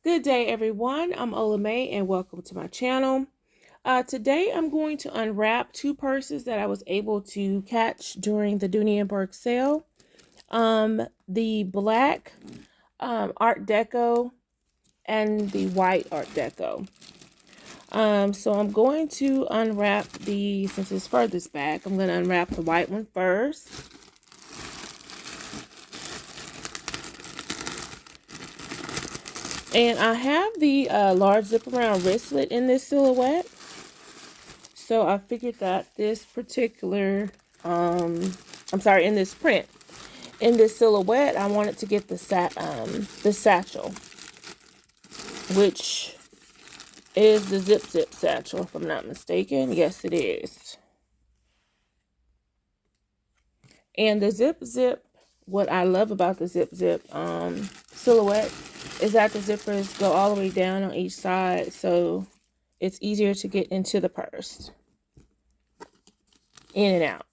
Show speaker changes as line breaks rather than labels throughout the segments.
Good day, everyone. I'm OlaMaye, and welcome to my channel. Today, I'm going to unwrap two purses that I was able to catch during the Dooney and Bourke sale. The black Art Deco and the white Art Deco. So I'm going to unwrap since it's furthest back, I'm going to unwrap the white one first. And I have the large zip around wristlet in this silhouette. So I figured that this particular, in this print, in this silhouette, I wanted to get the satchel, which is the zip satchel, if I'm not mistaken. Yes, it is. And the zip, what I love about the zip silhouette is that the zippers go all the way down on each side, so it's easier to get into the purse, in and out.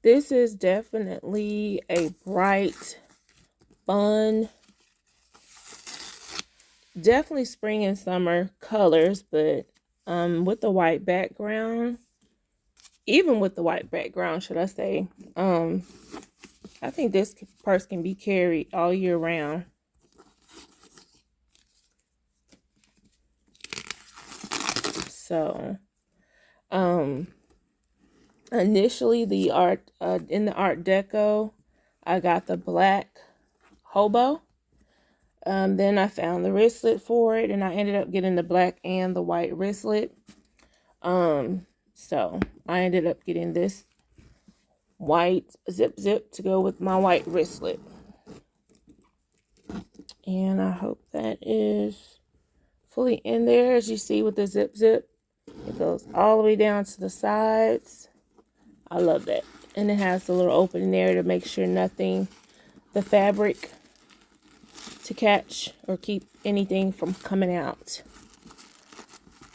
This is definitely a bright, fun, definitely spring and summer colors, but with the white background, even with the white background, should I say, I think this purse can be carried all year round. So, initially in the Art Deco, I got the black hobo. Then I found the wristlet for it, and I ended up getting the black and the white wristlet. So I ended up getting this white zip to go with my white wristlet. And I hope that is fully in there. As you see with the zip, it goes all the way down to the sides. I love that. And it has a little opening there to make sure the fabric to catch or keep anything from coming out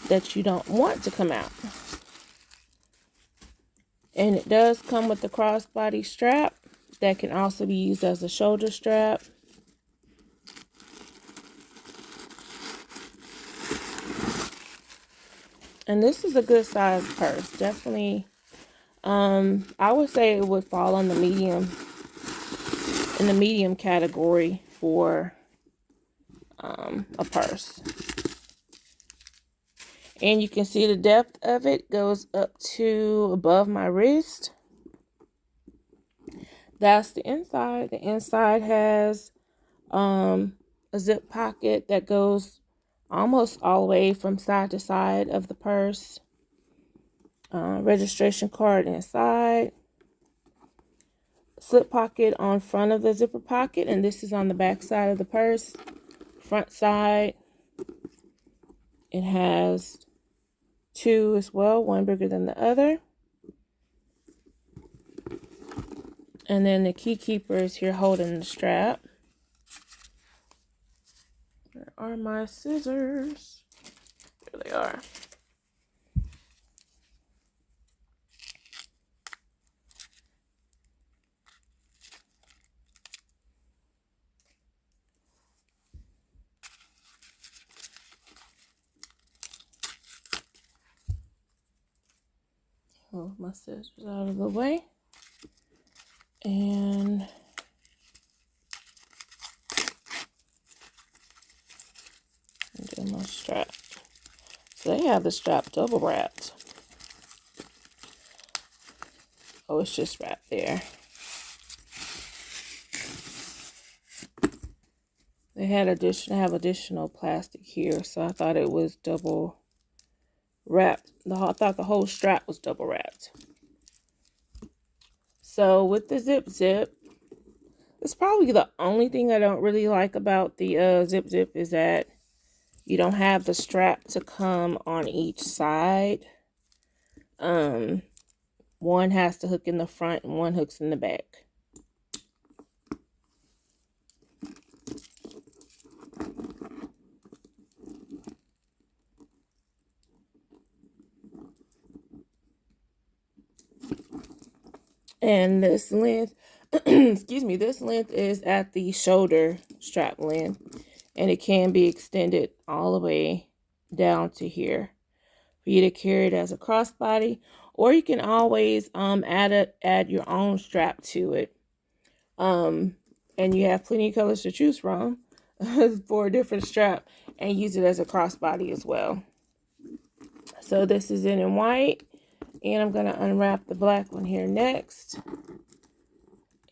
that you don't want to come out. And it does come with the crossbody strap that can also be used as a shoulder strap. And this is a good size purse. Definitely, I would say it would fall on the medium, in the medium category for a purse. And you can see the depth of it goes up to above my wrist. That's the inside. The inside has a zip pocket that goes almost all the way from side to side of the purse. Registration card inside. Slip pocket on front of the zipper pocket, and this is on the back side of the purse. Front side, it has two as well, one bigger than the other. And then the key keeper is here holding the strap. Where are my scissors? There they are. Move my scissors out of the way. And do my strap. So they have the strap double wrapped. Oh, it's just wrapped there. They have additional plastic here, so I thought it was double wrapped. I thought the whole strap was double wrapped. So with the zip, it's probably the only thing I don't really like about the zip is that you don't have the strap to come on each side. One has to hook in the front and one hooks in the back. And this length, excuse me, this length is at the shoulder strap length, and it can be extended all the way down to here for you to carry it as a crossbody, or you can always add your own strap to it. And you have plenty of colors to choose from for a different strap, and use it as a crossbody as well. So this is in white, and I'm going to unwrap the black one here next.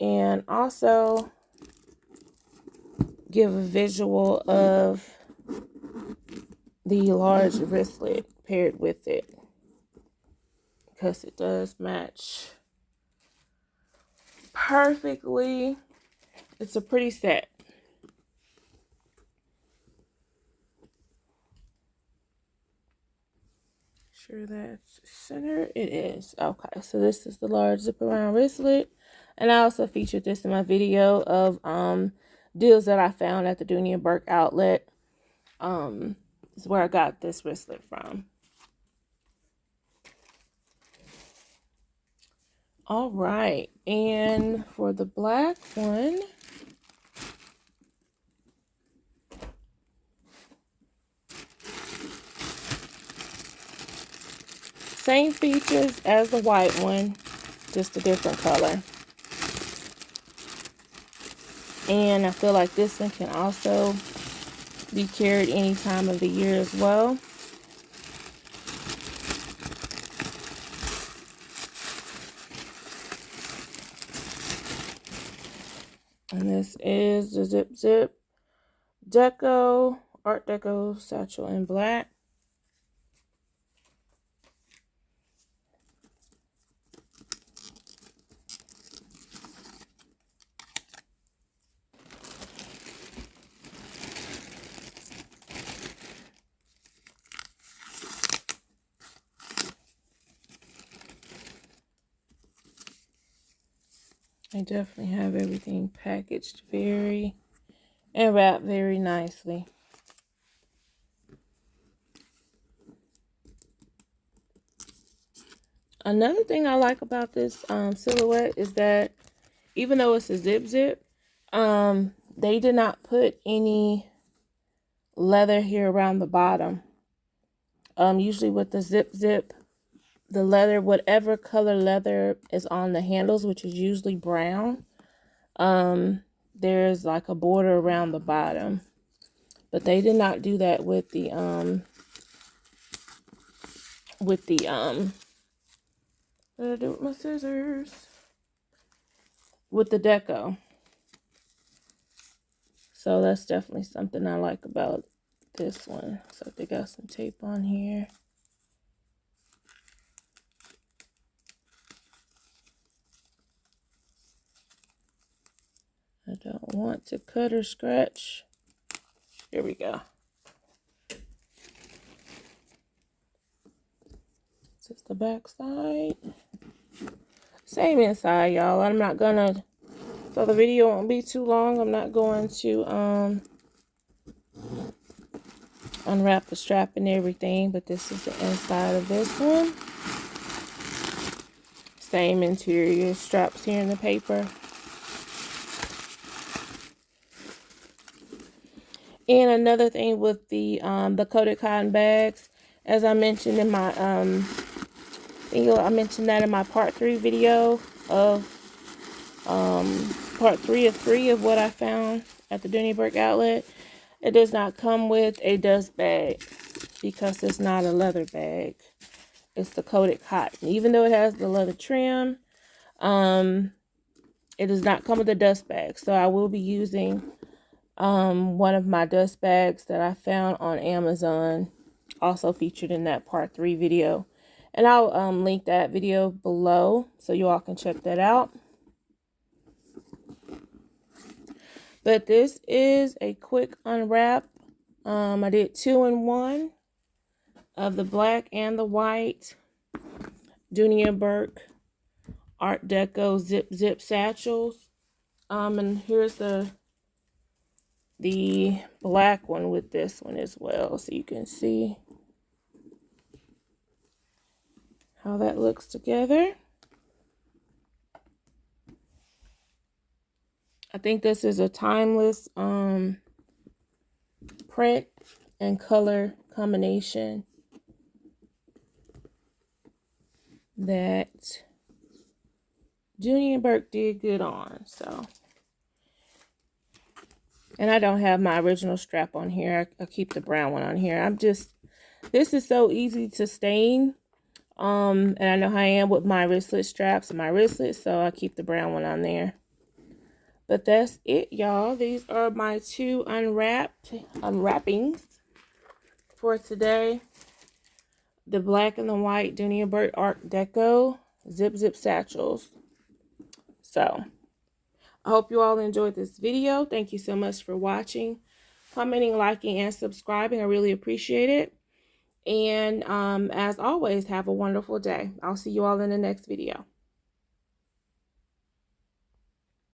And also give a visual of the large wristlet paired with it, because it does match perfectly. It's a pretty set. Sure that's center. It is. Okay, so this is the large zip around wristlet, and I also featured this in my video of deals that I found at the Dooney and Bourke outlet. This is where I got this wristlet from. All right, and for the black one, same features as the white one, just a different color. And I feel like this one can also be carried any time of the year as well. And this is the Zip Zip Deco, Art Deco satchel in black. I definitely have everything packaged and wrapped very nicely. Another thing I like about this silhouette is that even though it's a zip, they did not put any leather here around the bottom. Usually with the zip, the leather, whatever color leather is on the handles, which is usually brown, there's like a border around the bottom. But they did not do that with the what did I do with my scissors? With the Deco. So that's definitely something I like about this one. So they got some tape on here. I don't want to cut or scratch. Here we go. This is the back side. Same inside, y'all. I'm not gonna, so the video won't be too long, I'm not going to unwrap the strap and everything, but this is the inside of this one. Same interior straps here in the paper. And another thing with the coated cotton bags, as I mentioned in my I mentioned that in my part 3 video of part 3 of 3 of what I found at the Dooney Bourke outlet. It does not come with a dust bag because it's not a leather bag. It's the coated cotton. Even though it has the leather trim, it does not come with a dust bag. So I will be using one of my dust bags that I found on Amazon, also featured in that part 3 video. And I'll link that video below so you all can check that out. But this is a quick unwrap. I did 2 in 1 of the black and the white Dooney and Bourke Art Deco zip satchels. And here's the black one with this one as well, so you can see how that looks together. I think this is a timeless print and color combination that Dooney and Bourke did good on. So, and I don't have my original strap on here. I keep the brown one on here. This is so easy to stain. And I know how I am with my wristlet straps and my wristlets, so I keep the brown one on there. But that's it, y'all. These are my two unwrappings for today. The black and the white Dooney and Bourke Art Deco Zip Satchels. So, I hope you all enjoyed this video. Thank you so much for watching, commenting, liking, and subscribing. I really appreciate it. And as always, have a wonderful day. I'll see you all in the next video.